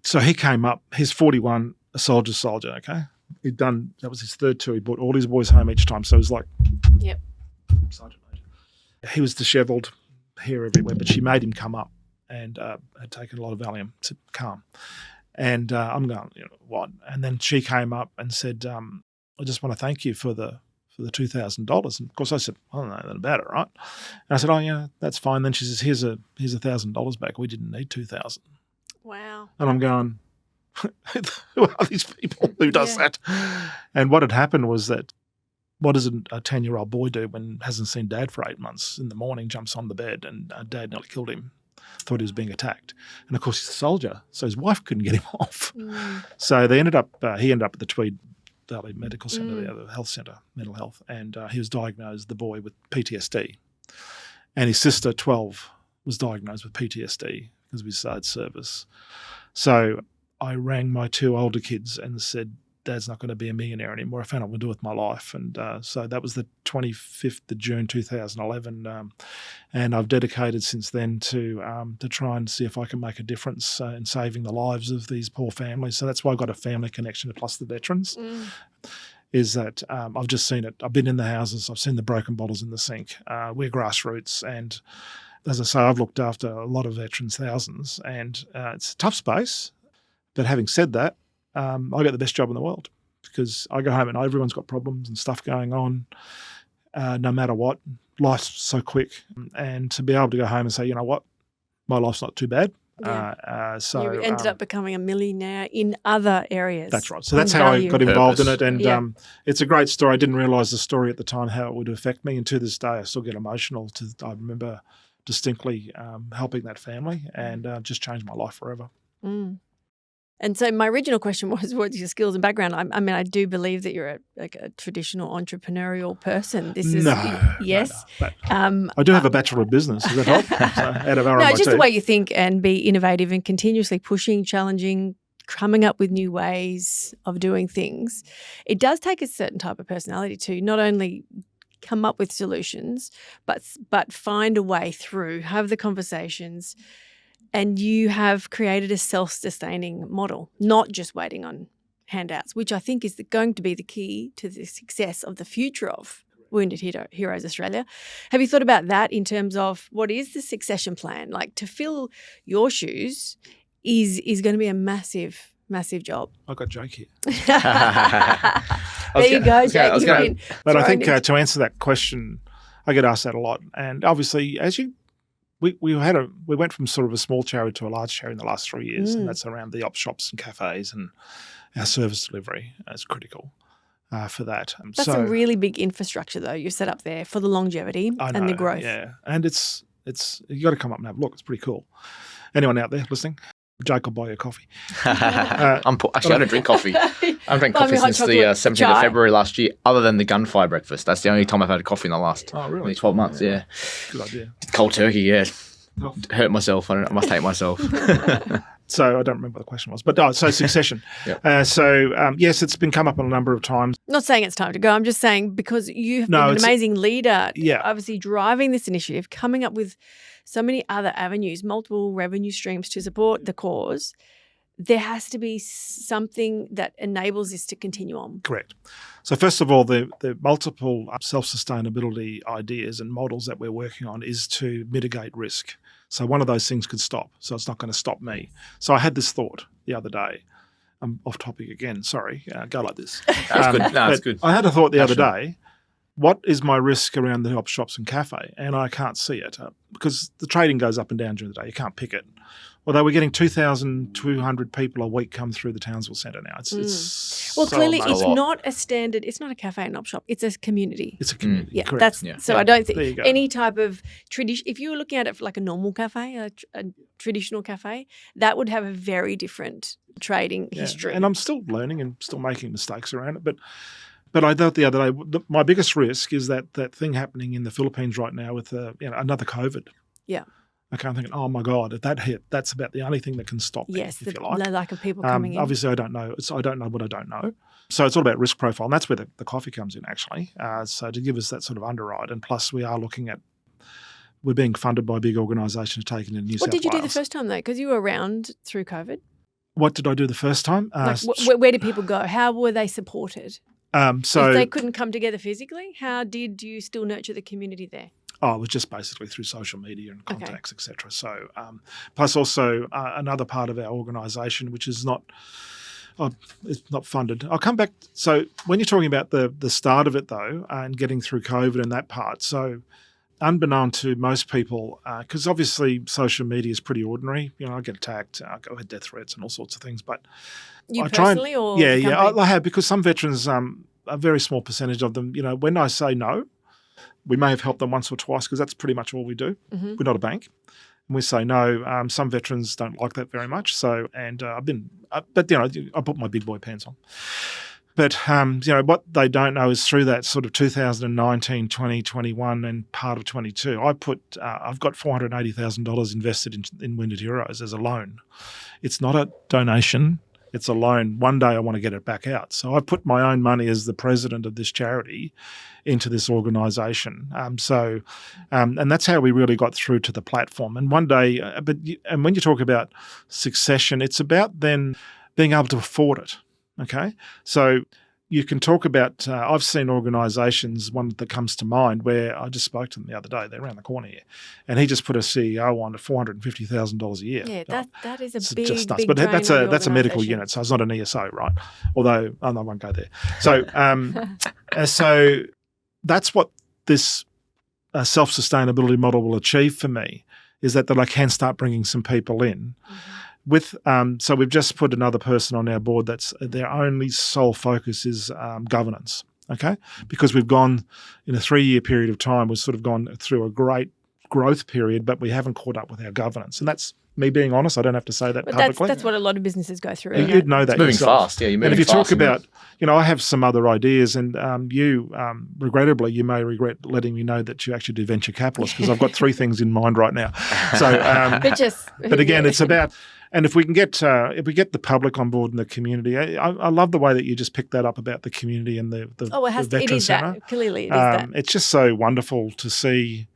So he came up, he's 41, a soldier, okay? That was his 3rd tour. He brought all his boys home each time. So it was like, Sergeant Major. He was dishevelled, hair everywhere, but she made him come up and had taken a lot of Valium to calm. And I'm going, what? And then she came up and said, I just want to thank you for the $2,000. And of course I said, I don't know anything about it, right? And I said, oh yeah, that's fine. Then she says, here's $1,000 back. We didn't need 2,000. Wow. And I'm going, who are these people who does that? And what had happened was that, what does a 10-year-old boy do when hasn't seen dad for 8 months? In the morning, jumps on the bed, and dad nearly killed him. Thought he was being attacked. And of course he's a soldier, so his wife couldn't get him off. So he ended up at the Tweed Valley Medical Centre, the health centre, mental health, and he was diagnosed, the boy, with PTSD. And his sister, 12, was diagnosed with PTSD because of his SARD service. So I rang my 2 older kids and said, Dad's not going to be a millionaire anymore. I found out what to do with my life. And so that was the 25th of June 2011. And I've dedicated since then to try and see if I can make a difference in saving the lives of these poor families. So that's why I've got a family connection plus the veterans, is that I've just seen it. I've been in the houses. I've seen the broken bottles in the sink. We're grassroots. And as I say, I've looked after a lot of veterans, thousands. And it's a tough space. But having said that, I got the best job in the world because I go home and everyone's got problems and stuff going on, no matter what. Life's so quick. And to be able to go home and say, you know what, my life's not too bad. So you ended up becoming a millionaire in other areas. That's right. So that's how I got involved in it. And it's a great story. I didn't realise the story at the time, how it would affect me. And to this day, I still get emotional. I remember distinctly helping that family and just changed my life forever. And so my original question was, what's your skills and background? I mean, I do believe that you're a traditional entrepreneurial person. This is yes. No, I do have a Bachelor of Business. Does that help? So, out of RMIT. No, just the way you think and be innovative and continuously pushing, challenging, coming up with new ways of doing things. It does take a certain type of personality to not only come up with solutions, but find a way through, have the conversations. And you have created a self-sustaining model, not just waiting on handouts, which I think is going to be the key to the success of the future of Wounded Heroes Australia. Have you thought about that in terms of what is the succession plan? Like, to fill your shoes is going to be a massive, massive job. I've got Jake here. There you go, Jake. But I think to answer that question, I get asked that a lot. And obviously, we went from sort of a small charity to a large charity in the last 3 years, and that's around the op shops and cafes, and our service delivery is critical for that. That's some really big infrastructure though you've set up there for the longevity and the growth. Yeah, and it's you got to come up and have a look. It's pretty cool. Anyone out there listening? Jake will buy you a coffee. I don't drink coffee. I haven't drank coffee since the 17th of February last year, other than the gunfire breakfast. That's the only time I've had a coffee in the last 12 months, yeah. Good idea. Cold turkey, yeah. Hurt myself. I must hate myself. So I don't remember what the question was, but so succession. Yep. Yes, it's been come up a number of times. Not saying it's time to go. I'm just saying because you have No, been an it's- amazing leader, Yeah. obviously driving this initiative, coming up with so many other avenues, multiple revenue streams to support the cause. There has to be something that enables this to continue on. Correct. So first of all, the multiple self-sustainability ideas and models that we're working on is to mitigate risk. So one of those things could stop. So it's not going to stop me. So I had this thought the other day. I'm off topic again. Sorry. Go like this. That's good. No, that's but good. I had a thought the other day. What is my risk around the help shops and cafe? And I can't see it because the trading goes up and down during the day. You can't pick it. Although we're getting 2,200 people a week come through the Townsville Centre now. It's Well, so clearly amazing. it's not a standard. It's not a cafe and op shop. It's a community. It's a community. Yeah, Correct. So I don't There you think go. any type of tradition. If you were looking at it for like a normal cafe, a traditional cafe, that would have a very different trading history. And I'm still learning and still making mistakes around it. But I thought the other day, my biggest risk is that thing happening in the Philippines right now with another COVID. Yeah. Okay, I'm thinking, oh my God, if that hit, that's about the only thing that can stop me, Yes, if the you like. lack of people coming in. Obviously, I don't know. I don't know what I don't know. So it's all about risk profile. And that's where the coffee comes in, actually. So to give us that sort of underwrite. And plus, we're being funded by big organisations taken in New South What did you do the Wales. first time, though? Because you were around through COVID. What did I do the first time? Where did people go? How were they supported? So if they couldn't come together physically, how did you still nurture the community there? Oh, it was just basically through social media and contacts, etc. So, plus also another part of our organisation, which is it's not funded. I'll come back. So, when you're talking about the start of it, though, and getting through COVID and that part, so unbeknown to most people, because obviously social media is pretty ordinary. You know, I get attacked, I had death threats and all sorts of things, but You I personally, or the yeah, company? I have, because some veterans, a very small percentage of them, when I say no, we may have helped them once or twice because that's pretty much all we do. Mm-hmm. We're not a bank. And we say no. Some veterans don't like that very much. So, and I put my big boy pants on. But, what they don't know is through that sort of 2019, 20, 21 and part of 22, I've got $480,000 invested in Wounded Heroes as a loan. It's not a donation. It's a loan. One day I want to get it back out. So I put my own money as the president of this charity into this organisation. And that's how we really got through to the platform. And one day, and when you talk about succession, it's about then being able to afford it. Okay, so you can talk about. I've seen organisations. One that comes to mind where I just spoke to them the other day. They're around the corner here, and he just put a CEO on at $450,000 a year. Yeah, that is It's a big, just nuts. big But drain that's on a the medical organisation. unit, so it's not an ESO, right? Although I won't go there. So so that's what this self-sustainability model will achieve for me, is that I can start bringing some people in. Mm-hmm. So we've just put another person on our board that's their only sole focus is governance, okay? Because we've gone, in a 3-year period of time, we've sort of gone through a great growth period, but we haven't caught up with our governance. And that's me being honest. I don't have to say that But publicly. that's what a lot of businesses go through. You'd know that It's moving yourself. fast. Yeah, you're moving And if you fast. talk about, I have some other ideas, and regrettably, you may regret letting me know that you actually do venture capitalists, because I've got 3 things in mind right now. So, but again, it's about, and if we can get the public on board in the community, I love the way that you just picked that up about the community and the it veteran is centre. that. Clearly, it is that. It's just so wonderful to see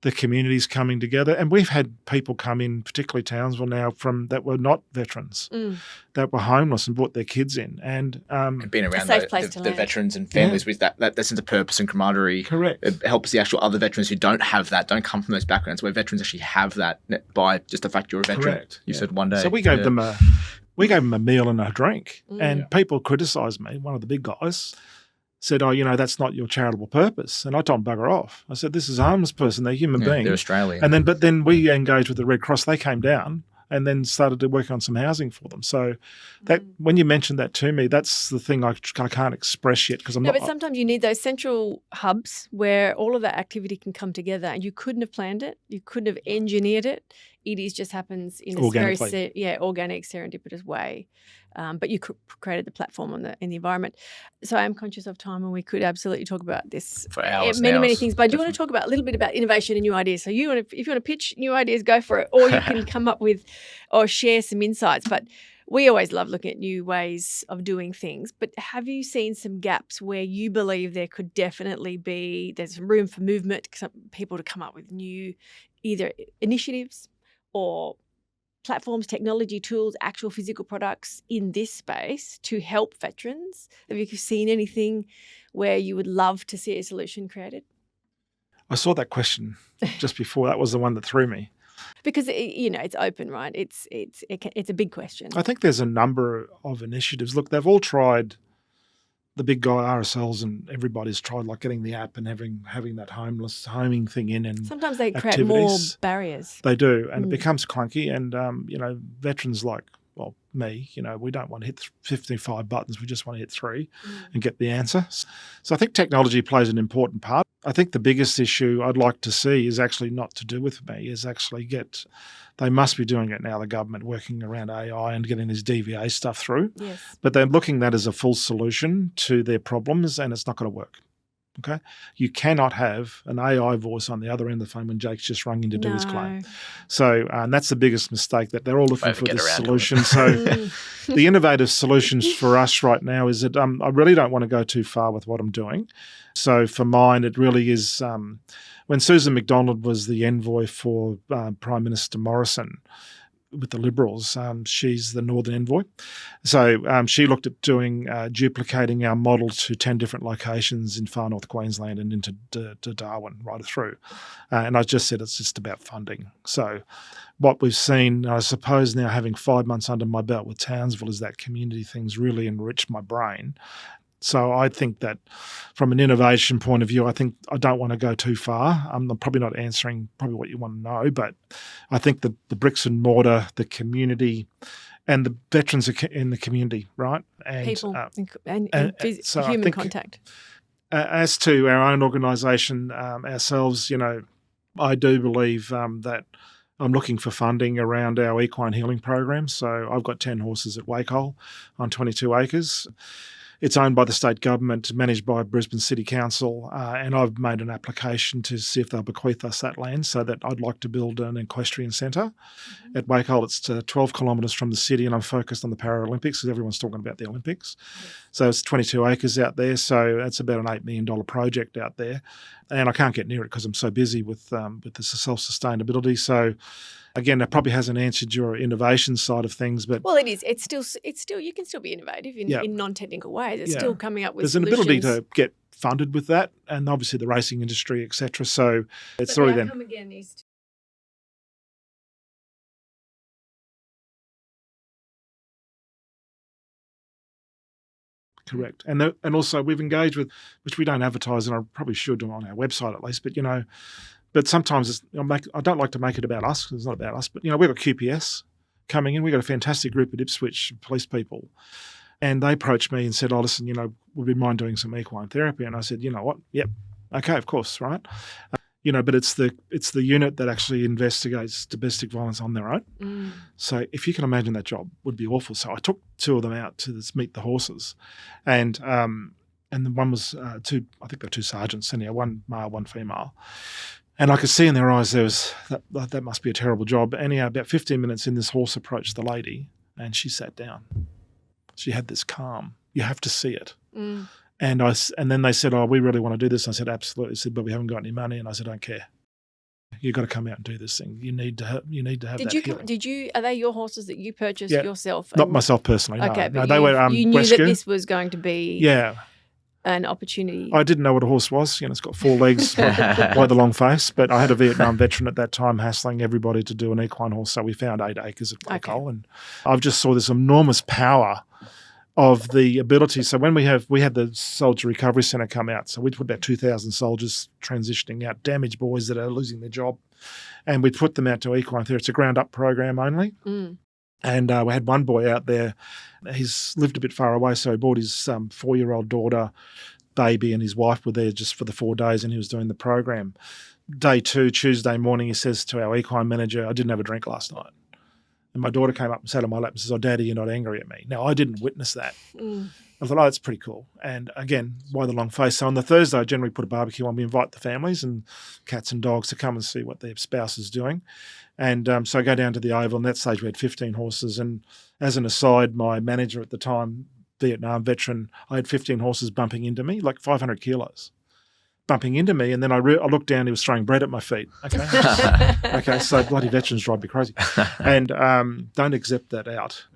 the communities coming together. And we've had people come in, particularly Townsville now, that were not veterans, that were homeless and brought their kids in. And being around safe place to the land. veterans and families with that sense of purpose and camaraderie. Correct. It helps the actual other veterans who don't have that, don't come from those backgrounds, where veterans actually have that by just the fact you're a veteran. Correct. You said one day. So we gave them a meal and a drink, and people criticised me. One of the big guys said, "Oh, that's not your charitable purpose." And I told them, "Bugger off." I said, "This is a homeless person; they're human beings. They're Australian." And but then we engaged with the Red Cross. They came down and then started to work on some housing for them. So that when you mentioned that to me, that's the thing I can't express yet, because I'm not. But sometimes you need those central hubs where all of that activity can come together, and you couldn't have planned it, you couldn't have engineered it. it is just happens in this very Organically. organic, serendipitous way. But you created the platform in the environment. So I'm conscious of time, and we could absolutely talk about this For hours, many things. But I do want to talk about a little bit about innovation and new ideas. So if you want to pitch new ideas, go for it, or you can come up with or share some insights. But we always love looking at new ways of doing things. But have you seen some gaps where you believe there could definitely be, there's some room for movement, some people to come up with new either initiatives or platforms, technology, tools, actual physical products in this space to help veterans? Have you seen anything where you would love to see a solution created? I saw that question just before. That was the one that threw me. Because it's open, right? It's a big question. I think there's a number of initiatives. Look, they've all tried. The big guy RSLs and everybody's tried like getting the app and having that homing thing in, and sometimes they create activities. More barriers. They do, and it becomes clunky. And veterans like me, we don't want to hit 55 buttons. We just want to hit 3 and get the answer. So I think technology plays an important part. I think the biggest issue I'd like to see is actually not to do with me, is actually they must be doing it now, the government, working around AI and getting this DVA stuff through. Yes. But they're looking at that as a full solution to their problems, and it's not going to work. Okay, you cannot have an AI voice on the other end of the phone when Jake's just rung in to do his claim. So and that's the biggest mistake, that they're all looking for this solution. So the innovative solutions for us right now is that I really don't want to go too far with what I'm doing. So for mine, it really is when Susan McDonald was the envoy for Prime Minister Morrison with the Liberals, she's the Northern envoy. So she looked at duplicating our model to 10 different locations in far north Queensland and into to Darwin right through. And I just said it's just about funding. So what we've seen, I suppose now having 5 months under my belt with Townsville, is that community thing's really enriched my brain. So I think that from an innovation point of view, I don't want to go too far. I'm probably not answering probably what you want to know, but I think the bricks and mortar, the community, and the veterans in the community, right? And, people and so human contact. As to our own organisation, ourselves, I do believe that I'm looking for funding around our equine healing program. So I've got 10 horses at Wakehole on 22 acres. It's owned by the state government, managed by Brisbane City Council, and I've made an application to see if they'll bequeath us that land, so that I'd like to build an equestrian centre at Wakehole. It's 12 kilometres from the city, and I'm focused on the Paralympics because everyone's talking about the Olympics. So it's 22 acres out there, so that's about an $8 million project out there, and I can't get near it because I'm so busy with the self-sustainability. So again, that probably hasn't answered your innovation side of things, but it is. It's still you can still be innovative in non-technical ways. It's still coming up with there's solutions. an ability to get funded with that, and obviously the racing industry, etc. So it's but already the then. outcome again is Correct. And also we've engaged with, which we don't advertise, and I probably should do on our website at least, but sometimes I don't like to make it about us because it's not about us, but we've got QPS coming in. We've got a fantastic group at Ipswich, police people, and they approached me and said, oh, listen, would we mind doing some equine therapy? And I said, you know what? Yep. Okay, of course, right? But it's the unit that actually investigates domestic violence on their own. So if you can imagine, that job would be awful. So I took 2 of them out to meet the horses, and the one was I think they're 2 sergeants, anyhow, 1 male, 1 female. And I could see in their eyes there was that must be a terrible job. Anyhow, about 15 minutes in, this horse approached the lady, and she sat down. She had this calm. You have to see it. And then they said, oh, we really want to do this. I said, absolutely. They said, but we haven't got any money. And I said, I don't care. You've got to come out and do this thing. You need to have that healing. Are they your horses that you purchased yourself? Not myself personally, no. Okay, no, but they were you knew rescue. that this was going to be an opportunity. I didn't know what a horse was. It's got 4 legs by the long face, but I had a Vietnam veteran at that time hassling everybody to do an equine horse. So we found 8 acres at Wakehole, and I've just saw this enormous power of the ability. So when we had the Soldier Recovery Centre come out, so we put about 2,000 soldiers transitioning out, damaged boys that are losing their job, and we put them out to equine therapy. It's a ground-up program only. And we had one boy out there. He's lived a bit far away, so he brought his 4-year-old daughter, baby, and his wife were there just for the 4 days, and he was doing the program. day 2, Tuesday morning, he says to our equine manager, I didn't have a drink last night. And my daughter came up and sat on my lap and says, oh, Daddy, you're not angry at me. Now, I didn't witness that. I thought, oh, that's pretty cool. And again, why the long face? So on the Thursday, I generally put a barbecue on. We invite the families and cats and dogs to come and see what their spouse is doing. And so I go down to the Oval, and at that stage we had 15 horses. And as an aside, my manager at the time, Vietnam veteran, I had 15 horses bumping into me, like 500 kilos. Bumping into me, and then I looked down, he was throwing bread at my feet. Okay, okay, so bloody veterans drive me crazy. And don't accept that out.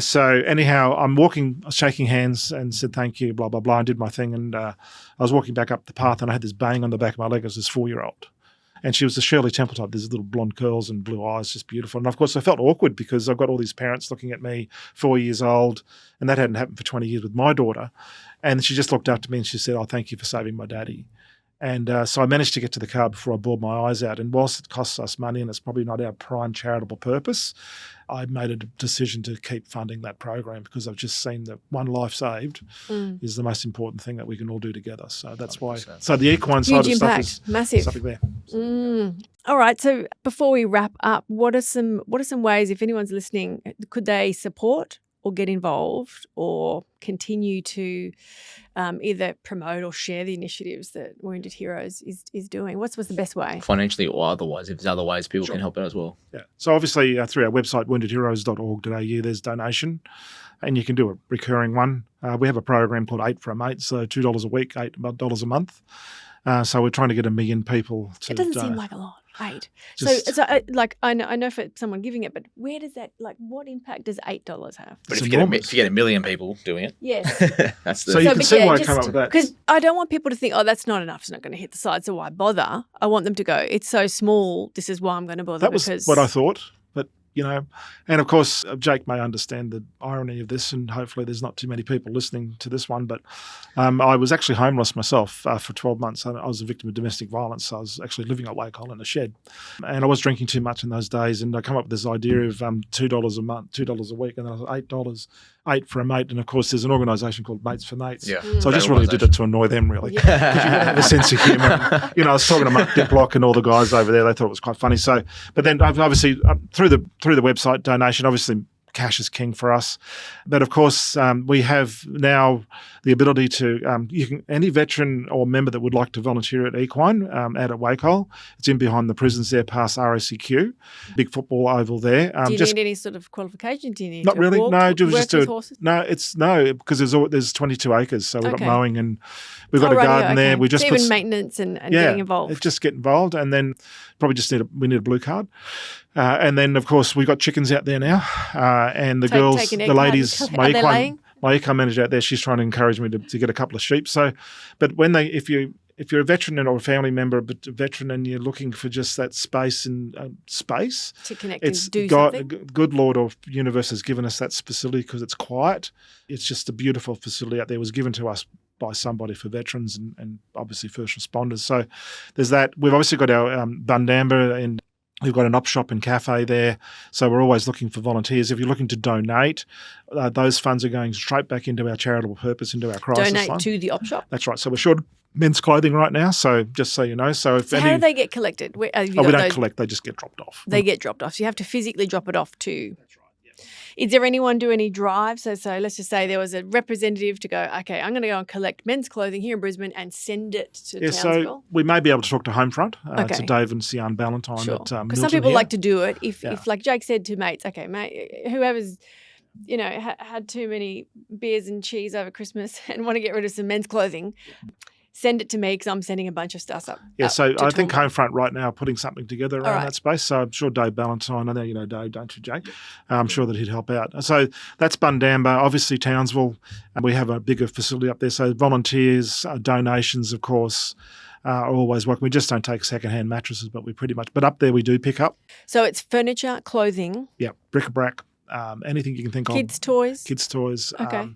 So anyhow, I'm walking, I was shaking hands and said thank you, blah, blah, blah, and did my thing. And I was walking back up the path, and I had this bang on the back of my leg. It was this 4-year-old. And she was a Shirley Temple type. There's little blonde curls and blue eyes, just beautiful. And of course, I felt awkward because I've got all these parents looking at me, 4 years old, and that hadn't happened for 20 years with my daughter. And she just looked up to me and she said, oh, thank you for saving my daddy. And so I managed to get to the car before I bawled my eyes out. And whilst it costs us money and it's probably not our prime charitable purpose, I made a decision to keep funding that program because I've just seen that one life saved is the most important thing that we can all do together. So that's 100%. Why. So the equine side of stuff is massive. Something there. All right. So before we wrap up, what are some ways, if anyone's listening, could they support or get involved or continue to either promote or share the initiatives that Wounded Heroes is doing? What's the best way? Financially or otherwise, if there's other ways people can help out as well. Yeah. So obviously through our website, woundedheroes.org.au, there's donation and you can do a recurring one. We have a program called 8 for a Mate, so $2 a week, $8 a month. So we're trying to get 1 million people to donate. It doesn't seem like a lot. 8. So I know for someone giving it, but where does that, what impact does $8 have? But if you get 1 million people doing it, yes, that's the. So you can see why I come up with that. Because I don't want people to think, oh, that's not enough. It's not going to hit the side, so why bother? I want them to go, it's so small. This is why I'm going to bother. That was what I thought, but and of course Jake may understand the irony of this, and hopefully there's not too many people listening to this one. But I was actually homeless myself for 12 months. I was a victim of domestic violence. So I was actually living at Wakehole in a shed, and I was drinking too much in those days. And I come up with this idea of $2 a month, $2 a week, and then I was $8. 8 for a Mate, and of course there's an organisation called Mates for Mates. Yeah. So I just really did it to annoy them, really. Because you have a sense of humour. I was talking to Mark Diplock and all the guys over there. They thought it was quite funny. So, but then obviously through the website donation, obviously cash is king for us. But of course, we have now the ability to, any veteran or member that would like to volunteer at Equine out at Wakehole, it's in behind the prisons there past RACQ, big football oval there. Do you need any sort of qualification? Do you need not to really, walk, no, just do it. Horses? No, because there's 22 acres, so we've got mowing and we've got a garden there. We just even maintenance and getting involved. Just get involved, and then probably just we need a blue card. And then, of course, we've got chickens out there now. And the girls, the ladies, my econ manager out there, she's trying to encourage me to get a couple of sheep. So, but if you're a veteran or a family member, but a veteran, and you're looking for just that space and space to connect and do something. Good Lord or universe has given us that facility because it's quiet. It's just a beautiful facility out there. It was given to us by somebody for veterans and obviously first responders. So there's that. We've obviously got our Bundamba, and we've got an op shop and cafe there. So we're always looking for volunteers. If you're looking to donate, those funds are going straight back into our charitable purpose, into our crisis donate fund. To the op shop? That's right. So we're short men's clothing right now. So just so you know. So how do they get collected? We don't collect. They just get dropped off. They get dropped off. So you have to physically drop it off to... Is there anyone do any drives? So let's just say there was a representative to go, okay, I'm going to go and collect men's clothing here in Brisbane and send it to Townsville. So we may be able to talk to Homefront, to Dave and Sian Ballantyne. Sure. Because some people like to do it. If like Jake said to mates, okay, mate, whoever's had too many beers and cheese over Christmas and want to get rid of some men's clothing, send it to me because I'm sending a bunch of stuff up. Yeah, so I think Homefront right now are putting something together around that space. So I'm sure Dave Ballantyne, I know you know Dave, don't you, Jake? I'm sure that he'd help out. So that's Bundamba. Obviously Townsville, we have a bigger facility up there. So volunteers, donations, of course, are always welcome. We just don't take secondhand mattresses, but but up there we do pick up. So it's furniture, clothing. Yeah, bric-a-brac. Anything you can think of. Kids' toys. Okay.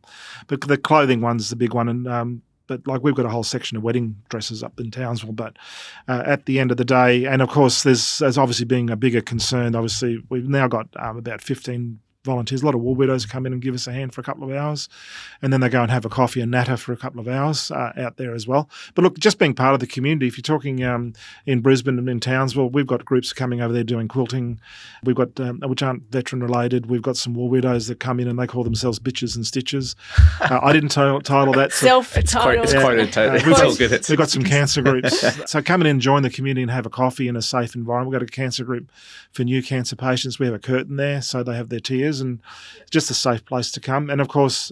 But the clothing one's the big one. And but we've got a whole section of wedding dresses up in Townsville. But at the end of the day, and of course there's obviously being a bigger concern, obviously we've now got about 15 volunteers. A lot of war widows come in and give us a hand for a couple of hours, and then they go and have a coffee and natter for a couple of hours out there as well. But look, just being part of the community, if you're talking in Brisbane and in Townsville, we've got groups coming over there doing quilting. We've got, which aren't veteran related, we've got some war widows that come in and they call themselves Bitches and Stitches. I didn't title that. Self-titled. It's quite it's all good. We've got some cancer groups. So come in and join the community and have a coffee in a safe environment. We've got a cancer group for new cancer patients. We have a curtain there so they have their tears, and just a safe place to come. And of course,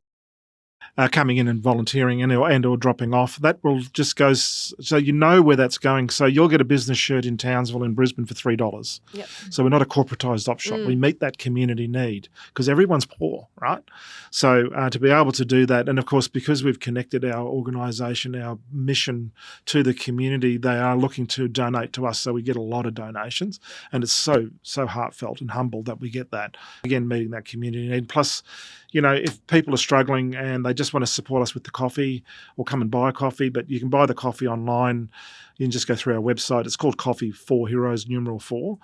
coming in and volunteering and or dropping off, that will just go, so you know where that's going. So you'll get a business shirt in Townsville in Brisbane for $3. Yep. So we're not a corporatised op shop. We meet that community need because everyone's poor, right? So to be able to do that, and of course, because we've connected our organisation, our mission to the community, they are looking to donate to us. So we get a lot of donations, and it's so heartfelt and humble that we get that. Again, meeting that community need. Plus, you know, if people are struggling and they just want to support us with the coffee or come and buy a coffee, but you can buy the coffee online. You can just go through our website. It's called Coffee for Heroes, numeral 4,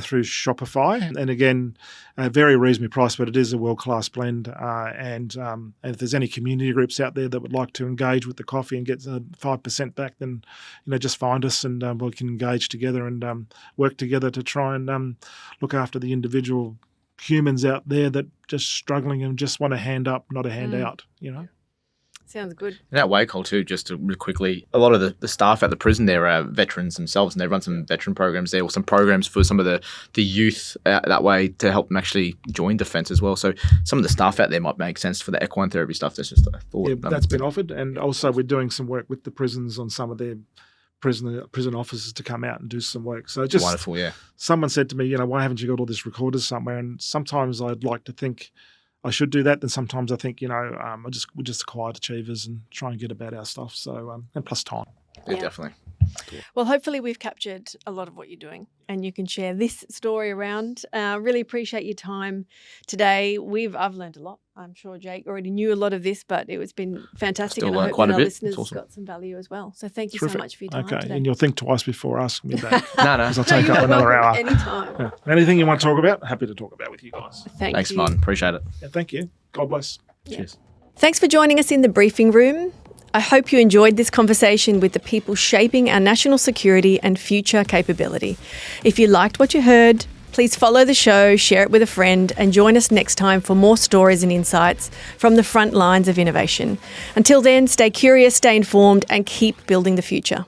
through Shopify. And again, very reasonably priced, but it is a world-class blend. And if there's any community groups out there that would like to engage with the coffee and get 5% back, then, you know, just find us and we can engage together and work together to try and look after the individual humans out there that just struggling and just want a hand up, not a hand out, you know. Sounds good. In that way, Cole, too, just to really quickly, a lot of the staff at the prison there are veterans themselves, and they run some veteran programs there, or some programs for some of the youth that way to help them actually join defence as well. So some of the staff out there might make sense for the equine therapy stuff. That's just a thought. Yeah, that's been offered, and also we're doing some work with the prisons on some of their prison officers to come out and do some work. So just wonderful, yeah. Someone said to me, you know, why haven't you got all this recorded somewhere? And sometimes I'd like to think I should do that. Then sometimes I think, you know, we're just quiet achievers and try and get about our stuff. So and plus time. Yeah, definitely. Well, hopefully we've captured a lot of what you're doing and you can share this story around. Really appreciate your time today. I've learned a lot. I'm sure Jake already knew a lot of this, but it's been fantastic. Still and I hope quite that a our bit. listeners Awesome. got some value as well. So thank you Terrific. so much for your time today. And you'll think twice before asking me that. No. Because I'll take up another hour. Anytime. Yeah. Anything you want to talk about, happy to talk about with you guys. Thanks, you. Martin. Appreciate it. Yeah, thank you. God bless. Yeah. Cheers. Thanks for joining us in the briefing room. I hope you enjoyed this conversation with the people shaping our national security and future capability. If you liked what you heard, please follow the show, share it with a friend, and join us next time for more stories and insights from the front lines of innovation. Until then, stay curious, stay informed, and keep building the future.